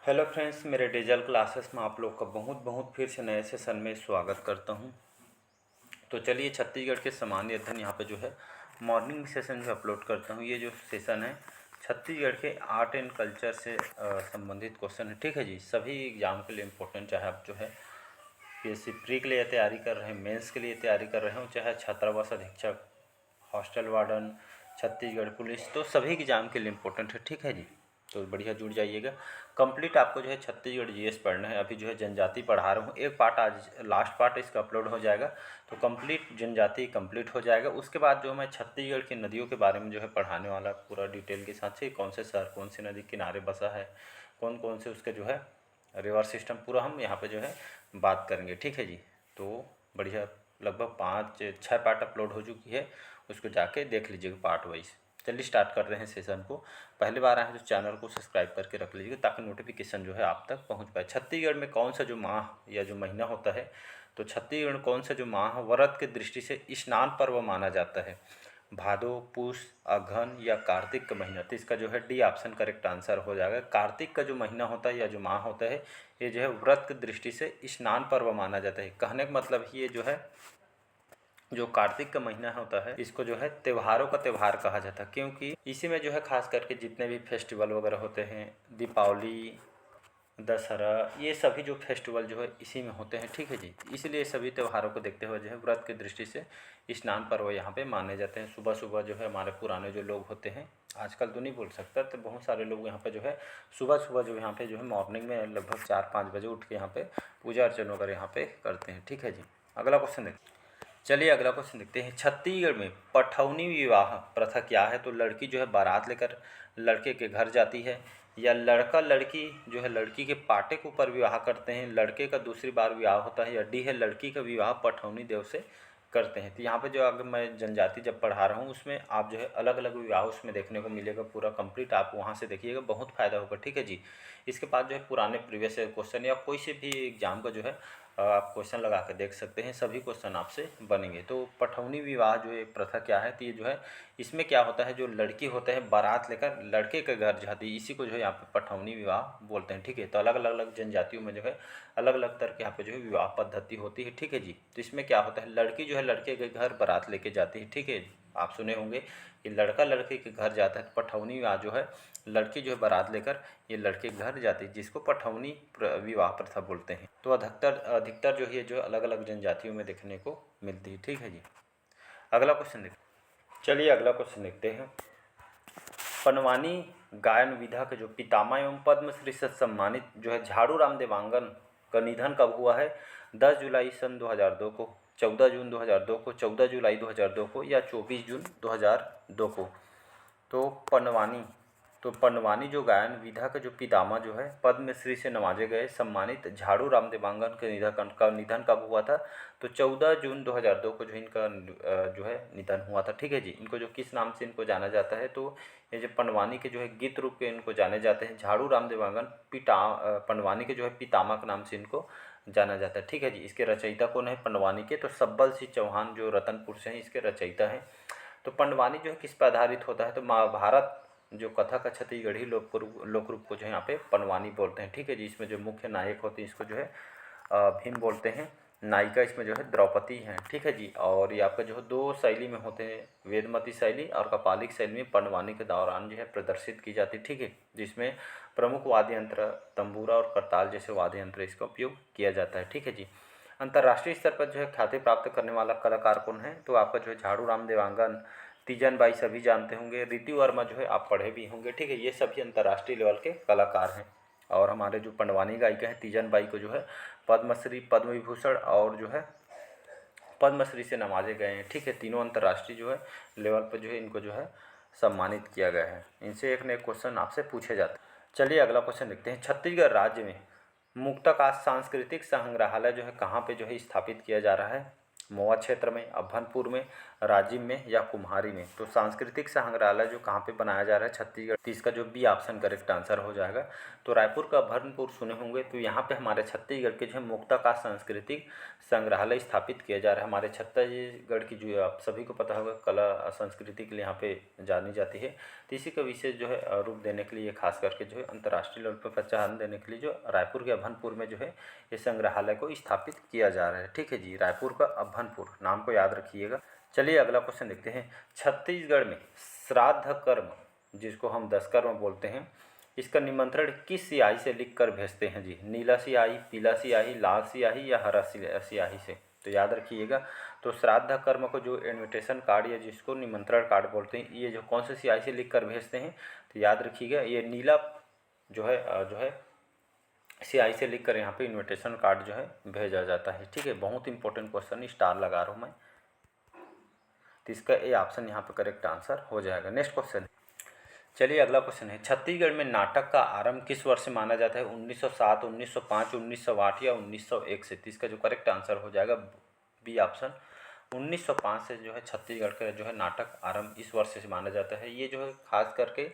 Hello friends, मेरे digital classes में आप लोग का बहुत बहुत फिर से नए सेशन में स्वागत करता हूं। तो चलिए, छत्तीसगढ़ के सामान्य अध्ययन यहाँ पे जो है मॉर्निंग सेशन जो अपलोड करता हूं। ये जो सेशन है छत्तीसगढ़ के आर्ट एंड कल्चर से संबंधित क्वेश्चन है। ठीक है जी, सभी एग्जाम के लिए इम्पोर्टेंट, चाहे आप जो है पीएससी प्री के लिए तैयारी कर रहे हैं, मेंस के लिए तैयारी कर रहे हो, चाहे छात्रावास अधीक्षक, हॉस्टल वार्डन, छत्तीसगढ़ पुलिस, तो सभी एग्जाम के लिए इम्पोर्टेंट है। ठीक है जी, तो बढ़िया जुड़ जाइएगा। कंप्लीट आपको जो है छत्तीसगढ़ जीएस पढ़ना है। अभी जो है जनजाति पढ़ा रहा हूँ, एक पार्ट आज लास्ट पार्ट इसका अपलोड हो जाएगा, तो कंप्लीट जनजाति कंप्लीट हो जाएगा। उसके बाद जो मैं छत्तीसगढ़ की नदियों के बारे में जो है पढ़ाने वाला पूरा डिटेल के साथ से, कौन से शहर कौन सी नदी किनारे बसा है, कौन कौन से उसके जो है रिवर सिस्टम, पूरा हम यहाँ पे जो है बात करेंगे। ठीक है जी, तो बढ़िया, लगभग 5-6 पार्ट अपलोड हो चुकी है, उसको जाके देख लीजिएगा पार्ट वाइज। चलिए स्टार्ट कर रहे हैं सेशन को। पहली बार आए हैं तो चैनल को सब्सक्राइब करके रख लीजिएगा ताकि नोटिफिकेशन जो है आप तक पहुंच पाए। छत्तीसगढ़ में कौन सा जो माह या जो महीना होता है, तो छत्तीसगढ़ में कौन सा जो माह व्रत की दृष्टि से स्नान पर्व माना जाता है? भादो, पूस, अगहन या कार्तिक का महीना? तो इसका जो है डी ऑप्शन करेक्ट आंसर हो जाएगा। कार्तिक का जो महीना होता है या जो माह होता है, ये जो है व्रत की दृष्टि से स्नान पर्व माना जाता है। कहने का मतलब ये जो है, जो कार्तिक का महीना होता है, इसको जो है त्योहारों का त्यौहार कहा जाता है, क्योंकि इसी में जो है खास करके जितने भी फेस्टिवल वगैरह होते हैं, दीपावली, दशहरा, ये सभी जो फेस्टिवल जो है इसी में होते हैं। ठीक है जी, इसलिए सभी त्योहारों को देखते हुए जो है व्रत की दृष्टि से स्नान पर्व यहाँ पे माने जाते हैं। सुबह सुबह जो है हमारे पुराने जो लोग होते हैं, आजकल तो नहीं बोल सकता, तो बहुत सारे लोग यहाँ पे जो है सुबह सुबह जो यहाँ पे जो है मॉर्निंग में लगभग 4-5 बजे उठ के यहाँ पे पूजा अर्चन वगैरह यहाँ पे करते हैं। ठीक है जी, अगला क्वेश्चन देखते हैं। चलिए अगला क्वेश्चन देखते हैं। छत्तीसगढ़ में पठौनी विवाह प्रथा क्या है? तो लड़की जो है बारात लेकर लड़के के घर जाती है, या लड़का लड़की जो है लड़की के पाटे के ऊपर विवाह करते हैं, लड़के का दूसरी बार विवाह होता है, या डी है लड़की का विवाह पठौनी देव से करते हैं। तो यहाँ पे जो अगर मैं जनजाति जब पढ़ा रहा हूँ उसमें आप जो है अलग अलग विवाह उसमें देखने को मिलेगा, पूरा कंप्लीट आप वहाँ से देखिएगा, बहुत फायदा होगा। ठीक है जी, इसके बाद जो है पुराने प्रीवियस क्वेश्चन या कोई से भी एग्जाम का जो है आप क्वेश्चन लगा के देख सकते हैं, सभी क्वेश्चन आपसे बनेंगे। तो पठौनी विवाह जो है प्रथा क्या है? तो ये जो है इसमें क्या होता है, जो लड़की होते हैं बारात लेकर लड़के के घर जाती है, इसी को जो है यहाँ पे पठौनी विवाह बोलते हैं। ठीक है, तो अलग अलग जनजातियों में जो है अलग अलग तरह के यहाँ पे जो है विवाह पद्धति होती है। ठीक है जी, तो इसमें क्या होता है, लड़की जो है लड़के के घर बारात लेके जाती है। ठीक है, आप सुने होंगे कि लड़का लड़के के घर जाता है, तो पठौनी विवाह जो है लड़की जो है बारात लेकर ये लड़के के घर जाती है, जिसको पठौनी विवाह प्रथा बोलते हैं। तो अधिकतर अधिकतर जो है जो अलग अलग जनजातियों में देखने को मिलती है। ठीक है जी, अगला क्वेश्चन देखते हैं। चलिए अगला क्वेश्चन देखते हैं। पनवानी गायन विधा के जो पितामह एवं पद्मश्री से सम्मानित जो है झाड़ू राम देवांगन का निधन कब हुआ है? 10 जुलाई सन 2002 को, 14 जून 2002 को, 14 जुलाई 2002 को, या 24 जून 2002 को? तो पनवानी जो गायन विधा के जो पितामह जो है पद्मश्री से नवाजे गए सम्मानित झाड़ू राम देवांगन के निधन कब हुआ था? तो 14 जून 2002 को जो इनका जो है निधन हुआ था। ठीक है जी, इनको जो किस नाम से इनको जाना जाता है, तो ये जो पनवानी के जो है गीत रूप के इनको जाने जाते हैं। झाड़ू राम देवांगन पनवानी के जो है पितामह के नाम से इनको जाना जाता है। ठीक है जी, इसके रचयिता कौन है पनवानी के? तो सब्बल सिंह चौहान जो रतनपुर से हैं, इसके रचयिता हैं। तो पनवानी जो है किस पर आधारित होता है? तो महाभारत जो कथा का छत्तीसगढ़ी लोक रूप को जो है यहाँ पे पनवानी बोलते हैं। ठीक है जी, इसमें जो मुख्य नायक होते हैं इसको जो है भीम बोलते हैं, नायिका इसमें जो है द्रौपदी हैं। ठीक है जी, और ये आपका जो है 2 शैली में होते हैं, वेदमती शैली और कपालिक शैली में पनवानी के दौरान जो है प्रदर्शित की जाती है। ठीक है, जिसमें प्रमुख वाद्य यंत्र तंबूरा और करताल जैसे वाद्य यंत्र इसका उपयोग किया जाता है। ठीक है जी, अंतर्राष्ट्रीय स्तर पर जो है ख्याति प्राप्त करने वाला कलाकार कौन है? तो आपका जो है झाड़ू राम देवांगन, तीजन बाई सभी जानते होंगे, ऋतु वर्मा जो है आप पढ़े भी होंगे। ठीक है, ये सभी अंतर्राष्ट्रीय लेवल के कलाकार हैं। और हमारे जो पंडवानी गायिका हैं तीजन बाई को जो है पद्मश्री, पद्म विभूषण और जो है पद्मश्री से नवाजे गए हैं। ठीक है, तीनों अंतर्राष्ट्रीय जो है लेवल पर जो है इनको जो है सम्मानित किया गया है। इनसे एक न एक क्वेश्चन आपसे पूछे जाते हैं। चलिए अगला क्वेश्चन देखते हैं। छत्तीसगढ़ राज्य में मुक्ताकाश सांस्कृतिक संग्रहालय जो है कहाँ पे जो है स्थापित किया जा रहा है? महुआ क्षेत्र में, अभनपुर में, राजिम में या कुम्हारी में। तो सांस्कृतिक संग्रहालय जो कहाँ पे बनाया जा रहा है छत्तीसगढ़, तो इसका जो बी ऑप्शन करेक्ट आंसर हो जाएगा। तो रायपुर का अभनपुर सुने होंगे, तो यहाँ पे हमारे छत्तीसगढ़ के जो है मुक्ताकाश सांस्कृतिक संग्रहालय स्थापित किया जा रहा है। हमारे छत्तीसगढ़ की जो आप सभी को पता होगा कला संस्कृति के लिए यहाँ पे जानी जाती है। तो इसी का विशेष जो है रूप देने के लिए खास करके जो है अंतर्राष्ट्रीय लेवल पर पहचान देने के लिए जो रायपुर के अभनपुर में जो है ये संग्रहालय को स्थापित किया जा रहा है। ठीक है जी, रायपुर का अभनपुर, नाम को याद रखिएगा। चलिए अगला क्वेश्चन देखते हैं। छत्तीसगढ़ में श्राद्ध कर्म, जिसको हम दशकर्म बोलते हैं, इसका निमंत्रण किस स्याही से लिख कर भेजते हैं जी? नीला स्याही, पीला स्याही, लाल स्याही या हरा स्याही से? तो याद रखिएगा। तो श्राद्ध कर्म को जो इनविटेशन कार्ड या जिसको निमंत्रण कार्ड बोलते हैं, ये जो कौन से स्याही से लिख कर भेजते हैं? तो याद रखिएगा, ये नीला जो है स्याही से लिख कर यहाँ पे इनविटेशन कार्ड जो है भेजा जाता है। ठीक है, बहुत इंपॉर्टेंट क्वेश्चन, स्टार लगा रहा हूँ मैं। तो इसका ए ऑप्शन यहाँ पे करेक्ट आंसर हो जाएगा। नेक्स्ट क्वेश्चन, चलिए अगला क्वेश्चन है। छत्तीसगढ़ में नाटक का आरंभ किस वर्ष से माना जाता है? 1907, 1905, 1908 या 1901 से? तो इसका जो करेक्ट आंसर हो जाएगा बी ऑप्शन 1905 से जो है छत्तीसगढ़ का जो है नाटक आरंभ इस वर्ष से माना जाता है। ये जो है खास करके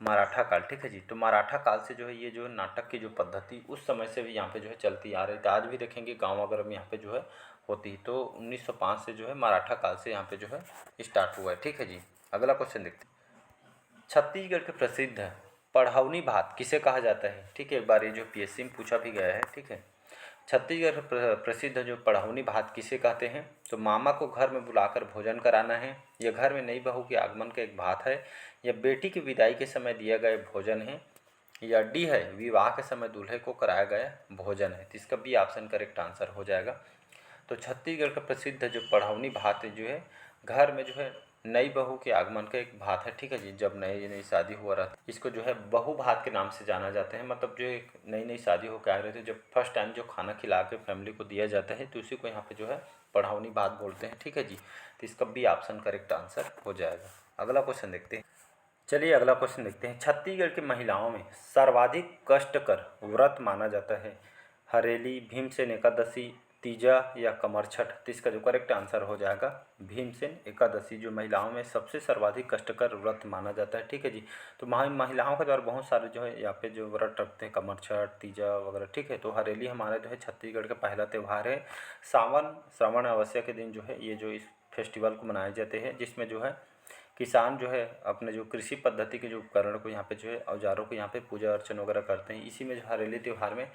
मराठा काल, ठीक है जी, तो मराठा काल से जो है ये जो है नाटक की जो पद्धति उस समय से भी यहाँ पे जो है चलती आ रही थी। आज भी देखेंगे गाँव वगैरह में यहाँ पे जो है होती है। तो 1905 से जो है मराठा काल से यहाँ पे जो है स्टार्ट हुआ है। ठीक है जी, अगला क्वेश्चन देखते हैं। छत्तीसगढ़ के प्रसिद्ध पढ़ौनी भात किसे कहा जाता है? ठीक है, एक बार ये जो पीएससी में पूछा भी गया है। ठीक है, छत्तीसगढ़ प्रसिद्ध जो पढ़ौनी भात किसे कहते हैं? तो मामा को घर में बुलाकर भोजन कराना है, या घर में नई बहू के आगमन का एक भात है, या बेटी की विदाई के समय दिया गया भोजन है, या डी है विवाह के समय दूल्हे को कराया गया भोजन है। तो इसका बी ऑप्शन करेक्ट आंसर हो जाएगा। तो छत्तीसगढ़ का प्रसिद्ध जो पढ़ौनी भात जो है घर में जो है नई बहू के आगमन का एक भात है। ठीक है जी, जब नई शादी हुआ रहता है इसको जो है बहू भात के नाम से जाना जाता है। मतलब जो एक नई शादी होकर आ रहे थे, जब फर्स्ट टाइम जो खाना खिला के फैमिली को दिया जाता है, तो उसी को यहाँ पे जो है पढ़ौनी भात बोलते हैं। ठीक है जी, तो इसका भी ऑप्शन करेक्ट आंसर हो जाएगा। अगला क्वेश्चन देखते हैं। चलिए अगला क्वेश्चन देखते हैं। छत्तीसगढ़ की महिलाओं में सर्वाधिक कष्टकर व्रत माना जाता है हरेली, भीमसेन एकादशी, तीजा या कमर छठ? तो इसका जो करेक्ट आंसर हो जाएगा भीमसेन एकादशी, जो महिलाओं में सबसे सर्वाधिक कष्टकर व्रत माना जाता है। ठीक है जी, तो महिलाओं के द्वारा बहुत सारे जो है यहाँ पे जो व्रत रखते हैं, कमर छठ, तीजा वगैरह। ठीक है, तो हरेली हमारा जो है छत्तीसगढ़ का पहला त्यौहार है। श्रावण अमावस्या के दिन जो है ये जो इस फेस्टिवल को मनाए जाते हैं, जिसमें जो है किसान जो है अपने जो कृषि पद्धति के जो उपकरण को यहाँ पे जो है औजारों को यहाँ पे पूजा अर्चन वगैरह करते हैं। इसी में जो हरेली त्यौहार में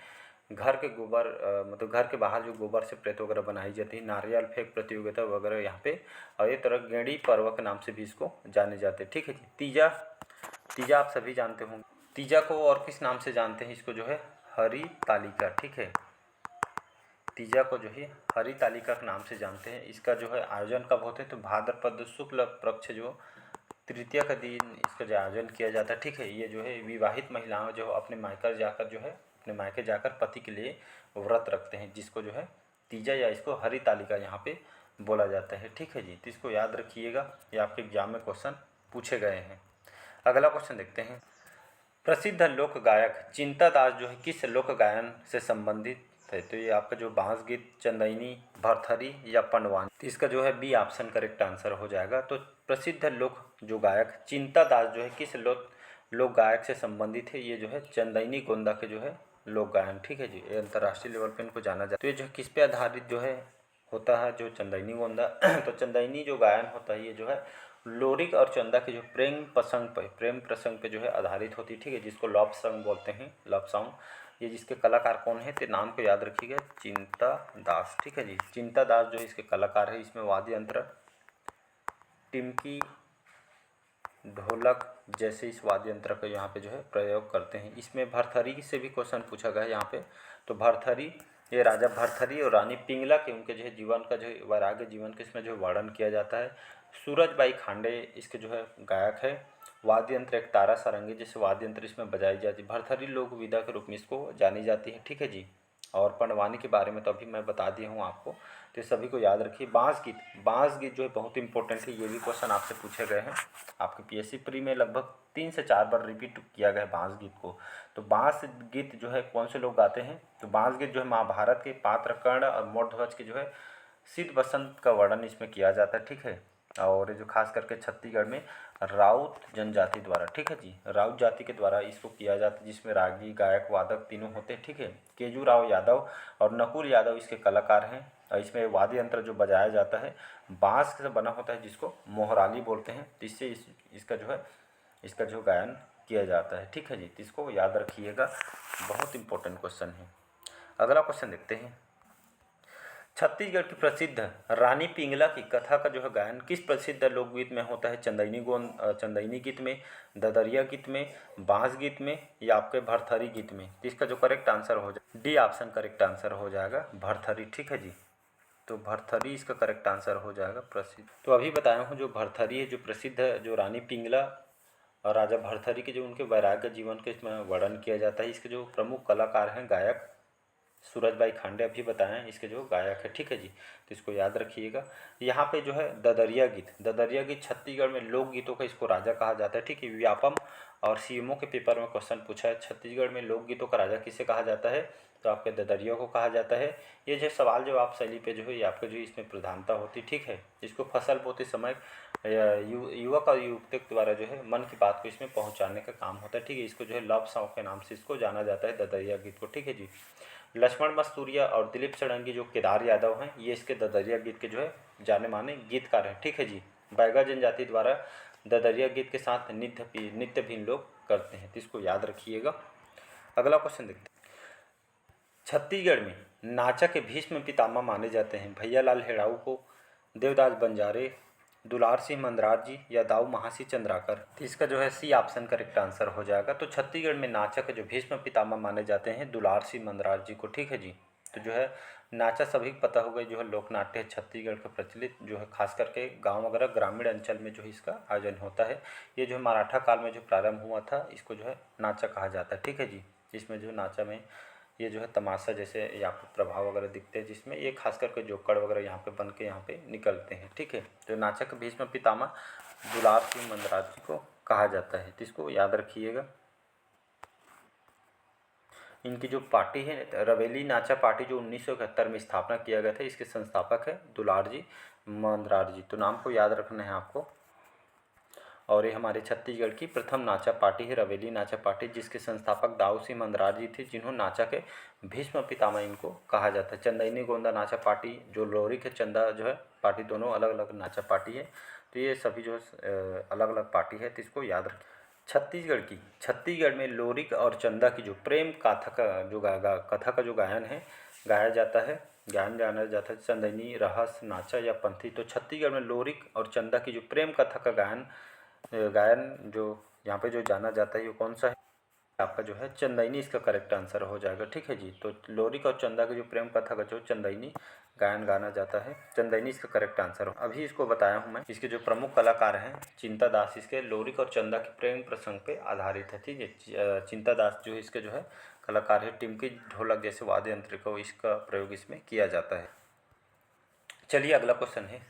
घर के गोबर मतलब घर के बाहर जो गोबर से प्रेत वगैरह बनाई जाती है, नारियल फेंक प्रतियोगिता वगैरह यहाँ पे, और ये तरह गेड़ी पर्व के नाम से भी इसको जाने जाते हैं। ठीक है जी, तीजा आप सभी जानते होंगे। तीजा को और किस नाम से जानते हैं? इसको जो है हरी तालिका। ठीक है, तीजा को जो है हरी तालिका के नाम से जानते हैं। इसका जो है आयोजन कब होते हैं? तो भाद्रपद शुक्ल पक्ष जो तृतीया का दिन इसका जो आयोजन किया जाता है। ठीक है, ये जो है विवाहित महिलाएं जो अपने मायके जाकर पति के लिए व्रत रखते हैं, जिसको जो है तीजा या इसको हरी तालिका यहाँ पे बोला जाता है। ठीक है जी, तो इसको याद रखिएगा, ये आपके एग्जाम में क्वेश्चन पूछे गए हैं। अगला क्वेश्चन देखते हैं। प्रसिद्ध लोक गायक चिंता दास जो है किस लोक गायन से संबंधित है? तो ये आपका जो बांस गीत, चंदैनी, भरथरी या पंडवानी? तो इसका जो है बी ऑप्शन करेक्ट आंसर हो जाएगा। तो प्रसिद्ध लोक जो गायक चिंता दास जो है किस लोक गायक से संबंधित है? ये जो है चंदैनी गोंदा के जो है लोक गायन। ठीक है जी, ये अंतर्राष्ट्रीय लेवल पे इनको जाना जाता है। तो ये जो किस पे आधारित जो है होता है जो चंदैनी गोंदा तो चंदैनी जो गायन होता है ये जो है लोरिक और चंदा के जो प्रेम प्रसंग पे जो है आधारित होती है। ठीक है, जिसको लव सॉन्ग बोलते हैं, लव सॉन्ग। ये जिसके कलाकार कौन है? तो नाम को याद रखिएगा, चिंता दास। ठीक है जी, चिंता दास जो है इसके कलाकार है। इसमें वाद्य यंत्र टिमकी, ढोलक जैसे इस वाद्य यंत्र का यहाँ पे जो है प्रयोग करते हैं। इसमें भरथरी से भी क्वेश्चन पूछा गया है यहाँ पे। तो भरथरी, ये राजा भरथरी और रानी पिंगला के उनके जो है जीवन का जो है वैराग्य जीवन के इसमें जो वर्णन किया जाता है। सूरजबाई खांडे इसके जो है गायक है। वाद्य यंत्र एक तारा सारंगी जैसे वाद्य यंत्र इसमें बजाई जाती है। भरथरी लोक विधा के रूप में इसको जानी जाती है। ठीक है जी, और पंडवानी के बारे में तो अभी मैं बता दिया हूँ आपको, तो सभी को याद रखिए। बांस गीत जो है बहुत इंपॉर्टेंट है, ये भी क्वेश्चन आपसे पूछे गए हैं। आपके पीएससी प्री में लगभग 3 से 4 बार रिपीट किया गया है बांस गीत को। तो बांस गीत जो है कौन से लोग गाते हैं? तो बांस गीत जो है महाभारत के पात्र कर्ण और मौर्धध्वज के जो है शीत बसंत का वर्णन इसमें किया जाता है, ठीक है। और जो खास करके छत्तीसगढ़ में राउत जनजाति द्वारा, ठीक है जी, राउत जाति के द्वारा इसको किया जाता है, जिसमें रागी, गायक, वादक तीनों होते हैं, ठीक है। केजूराव यादव और नकुल यादव इसके कलाकार हैं। और इसमें वाद्य यंत्र जो बजाया जाता है बांस से बना होता है, जिसको मोहराली बोलते हैं। तो इससे इसका जो गायन किया जाता है, ठीक है जी। तो इसको याद रखिएगा, बहुत इंपॉर्टेंट क्वेश्चन है। अगला क्वेश्चन देखते हैं। छत्तीसगढ़ की प्रसिद्ध रानी पिंगला की कथा का जो है गायन किस प्रसिद्ध लोकगीत में होता है? चंदैनी गीत में, ददरिया गीत में, बांस गीत में या आपके भरथरी गीत में? तो इसका जो करेक्ट आंसर हो जाए डी ऑप्शन करेक्ट आंसर हो जाएगा, भरथरी, ठीक है जी। तो भरथरी इसका करेक्ट आंसर हो जाएगा प्रसिद्ध। तो अभी बताया हूँ जो भरथरी है, जो प्रसिद्ध है, जो रानी पिंगला और राजा भरथरी के जो उनके वैराग्य जीवन के इसमें वर्णन किया जाता है। इसके जो प्रमुख कलाकार हैं गायक सूरजबाई खांडे अभी बताएं इसके जो गायक है, ठीक है जी। तो इसको याद रखिएगा। यहाँ पे जो है ददरिया गीत छत्तीसगढ़ में लोकगीतों का इसको राजा कहा जाता है, ठीक है। व्यापम और सीएमओ के पेपर में क्वेश्चन पूछा है, छत्तीसगढ़ में लोकगीतों का राजा किसे कहा जाता है? तो आपके ददरिया को कहा जाता है। ये जो सवाल जवाब शैली पे जो है ये आपके जो इसमें प्रधानता होती, ठीक है। इसको फसल बोते समय युवक और युवती द्वारा जो है मन की बात को इसमें पहुँचाने का काम होता है, ठीक है। इसको जो है लव सॉन्ग के नाम से इसको जाना जाता है, ददरिया गीत को, ठीक है जी। लक्ष्मण मस्तूरिया और दिलीप षडंगी जो केदार यादव हैं, ये इसके ददरिया गीत के जो है जाने माने गीतकार हैं, ठीक है जी। बैगा जनजाति द्वारा ददरिया गीत के साथ नृत्य भी लोग करते हैं, तो इसको याद रखिएगा। अगला क्वेश्चन देखते हैं। छत्तीसगढ़ में नाचा के भीष्म पितामह माने जाते हैं भैयालाल हेड़ाऊ को, देवदास बंजारे, दुलार सिंह मंदरार जी या दाऊ महासी चंद्राकर? तो इसका जो है सी ऑप्शन करेक्ट आंसर हो जाएगा। तो छत्तीसगढ़ में नाचा के जो भीष्म पितामह माने जाते हैं दुलार सिंह मंदरार जी को, ठीक है जी। तो जो है नाचा सभी को पता होगा, जो है लोकनाट्य है छत्तीसगढ़ का प्रचलित, जो है खास करके गांव वगैरह ग्रामीण अंचल में जो है इसका आयोजन होता है। ये जो मराठा काल में जो प्रारंभ हुआ था, इसको जो है नाचा कहा जाता है, ठीक है जी। इसमें जो नाचा में ये जो है तमाशा जैसे यहाँ पे प्रभाव वगैरह दिखते हैं, जिसमें ये खास करके जोकड़ वगैरह यहाँ पे बन के यहाँ पे निकलते हैं, ठीक है। तो नाचक भीष्म पितामह दुलार सिंह मंदरार जी को कहा जाता है, तो इसको याद रखिएगा। इनकी जो पार्टी है रवेली नाचा पार्टी, जो 1971 में स्थापना किया गया था, इसके संस्थापक है दुलार जी मंदरार जी। तो नाम को याद रखना है आपको। और ये हमारे छत्तीसगढ़ की प्रथम नाचा पार्टी है रवेली नाचा पार्टी, जिसके संस्थापक दाऊ सिंह मंदरार जी थे, जिन्होंने नाचा के भीष्म पितामह इनको कहा जाता है। चंदैनी गोंदा नाचा पार्टी, जो लोरी के चंदा जो है पार्टी, दोनों अलग अलग नाचा पार्टी है। तो ये सभी जो अलग अलग पार्टी है, तो इसको याद रखें। छत्तीसगढ़ में लोरिक और चंदा की जो प्रेम कथा का जो गायन है गाया जाता है, गायन जाना जाता है चंदैनी, रहस, नाचा या पंथी। तो छत्तीसगढ़ में लोरिक और चंदा की जो प्रेम कथा का गायन जो यहाँ पे जो जाना जाता है, ये कौन सा है? आपका जो है चंदैनी इसका करेक्ट आंसर हो जाएगा, ठीक है जी। तो लोरिक और चंदा की जो प्रेम कथा का जो चंदैनी गायन गाना जाता है, चंदैनी इसका करेक्ट आंसर हो। अभी इसको बताया हूँ मैं। इसके जो प्रमुख कलाकार हैं चिंता दास, इसके लोरिक और चंदा के प्रेम प्रसंग पे आधारित है, ठीक है। चिंता दास जो है इसके जो है कलाकार है, टिमकी ढोलक जैसे वाद्य यंत्र को इसका प्रयोग इसमें किया जाता है। चलिए अगला क्वेश्चन है।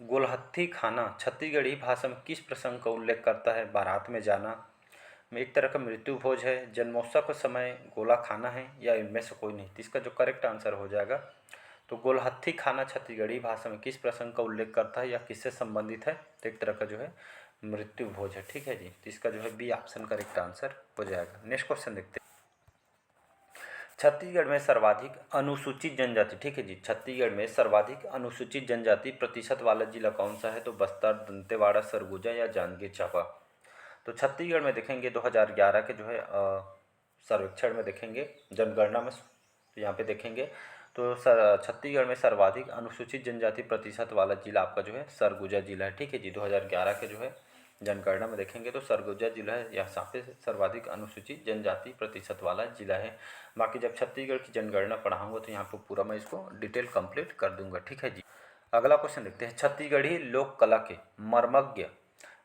गोलहत्थी खाना छत्तीसगढ़ी भाषा में किस प्रसंग का उल्लेख करता है? बारात में जाना में, एक तरह का मृत्यु भोज है, जन्मोत्सव के समय गोला खाना है, या इनमें से कोई नहीं? तो इसका जो करेक्ट आंसर हो जाएगा, तो गोलहत्थी खाना छत्तीसगढ़ी भाषा में किस प्रसंग का उल्लेख करता है या किससे संबंधित है? तो एक तरह का जो है मृत्यु भोज है, ठीक है जी। तो इसका जो है बी ऑप्शन करेक्ट आंसर हो जाएगा। नेक्स्ट क्वेश्चन देखते हैं। छत्तीसगढ़ में सर्वाधिक अनुसूचित जनजाति, ठीक है जी, छत्तीसगढ़ में सर्वाधिक अनुसूचित जनजाति प्रतिशत वाला जिला कौन सा है? तो बस्तर, दंतेवाड़ा, सरगुजा या जांजगीर चांपा? तो छत्तीसगढ़ में देखेंगे 2011 के जो है सर्वेक्षण में देखेंगे, जनगणना में, तो यहाँ पे देखेंगे तो छत्तीसगढ़ में सर्वाधिक अनुसूचित जनजाति प्रतिशत वाला जिला आपका जो है सरगुजा जिला है, ठीक है जी। 2011 के जो है जनगणना में देखेंगे तो सरगुजा जिला है, यहाँ पे सर्वाधिक अनुसूचित जनजाति प्रतिशत वाला जिला है। बाकी जब छत्तीसगढ़ की जनगणना पढ़ाऊंगा तो यहाँ पर पूरा मैं इसको डिटेल कंप्लीट कर दूंगा, ठीक है जी। अगला क्वेश्चन देखते हैं। छत्तीसगढ़ी लोक कला के मर्मज्ञ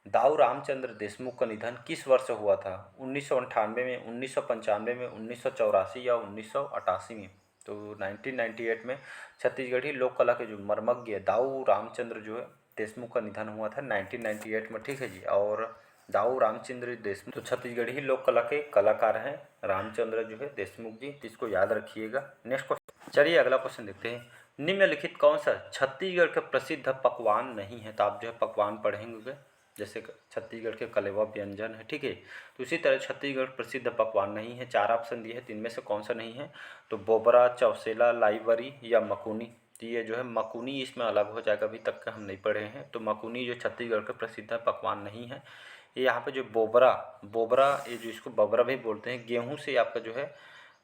दाऊ रामचंद्र देशमुख का निधन किस वर्ष हुआ था? 1998 में, 1995 में, 1984 या 1988 में? तो 1998 में छत्तीसगढ़ी लोक कला के जो मर्मज्ञ दाऊ रामचंद्र जो है देशमुख का निधन हुआ था 1998 में, ठीक है जी। और दाऊ रामचंद्र देशमुख तो छत्तीसगढ़ी लोक कला के कलाकार हैं, रामचंद्र जो है देशमुख जी, इसको याद रखिएगा। नेक्स्ट क्वेश्चन, चलिए अगला क्वेश्चन देखते हैं। निम्नलिखित कौन सा छत्तीसगढ़ का प्रसिद्ध पकवान नहीं है? तो आप जो है पकवान पढ़ेंगे, जैसे छत्तीसगढ़ के कलेवा व्यंजन है, ठीक है। तो इसी तरह छत्तीसगढ़ प्रसिद्ध पकवान नहीं है। 4 ऑप्शन दिए हैं, तो इनमें से कौन सा नहीं है? तो बोबरा, चौसेला, लाईवरी या मकुनी। तो ये जो है मकुनी इसमें अलग हो जाएगा, अभी तक का हम नहीं पढ़े हैं। तो मकुनी जो छत्तीसगढ़ का प्रसिद्ध पकवान नहीं है। ये यहाँ पे जो बोबरा, बोबरा ये जो इसको बबरा भी बोलते हैं, गेहूँ से आपका जो है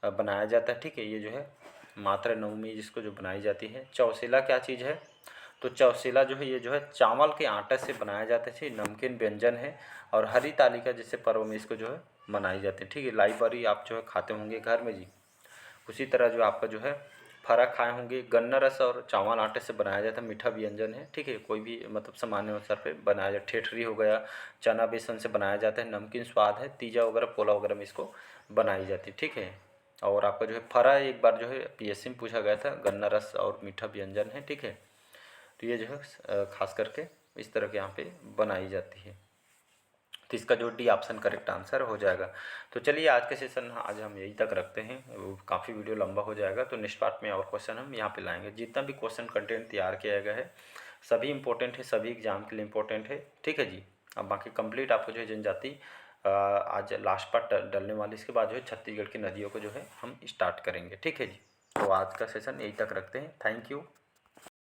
बनाया जाता है, ठीक है। ये जो है मात्र नवमी जिसको जो बनाई जाती है। चौसेला क्या चीज़ है? तो चौसेला जो है ये जो है चावल के आटे से बनाया जाता है, नमकीन व्यंजन है। और हरी तालिका जैसे पर्व में इसको जो है मनाई जाती है, ठीक है। लाई बारी आप जो है खाते होंगे घर में जी। उसी तरह जो आपका जो है फरा खाए होंगे, गन्ना रस और चावल आटे से बनाया जाता है, मीठा व्यंजन है, ठीक है। कोई भी मतलब सामान्य अवसर पे बनाया जाता है। ठेठरी हो गया, चना बेसन से बनाया जाता है, नमकीन स्वाद है। तीजा वगैरह पोला वगैरह में इसको बनाई जाती है, ठीक है। और आपका जो है फरा एक बार जो है पीएससी में पूछा गया था, गन्ना रस और मीठा व्यंजन है, ठीक है। तो ये जो है खास करके इस तरह के यहाँ पे बनाई जाती है। तो इसका जो डी ऑप्शन करेक्ट आंसर हो जाएगा। तो चलिए आज के सेशन आज हम यही तक रखते हैं, काफ़ी वीडियो लंबा हो जाएगा। तो नेक्स्ट पार्ट में और क्वेश्चन हम यहाँ पे लाएंगे। जितना भी क्वेश्चन कंटेंट तैयार किया गया है सभी इंपॉर्टेंट है, सभी एग्जाम के लिए इंपॉर्टेंट है, ठीक है जी। अब बाकी कंप्लीट आपको जो है जनजाति आज लास्ट पार्ट डलने वाली, इसके बाद जो है छत्तीसगढ़ की नदियों को जो है हम स्टार्ट करेंगे, ठीक है जी। तो आज का सेशन यही तक रखते हैं। Thank you.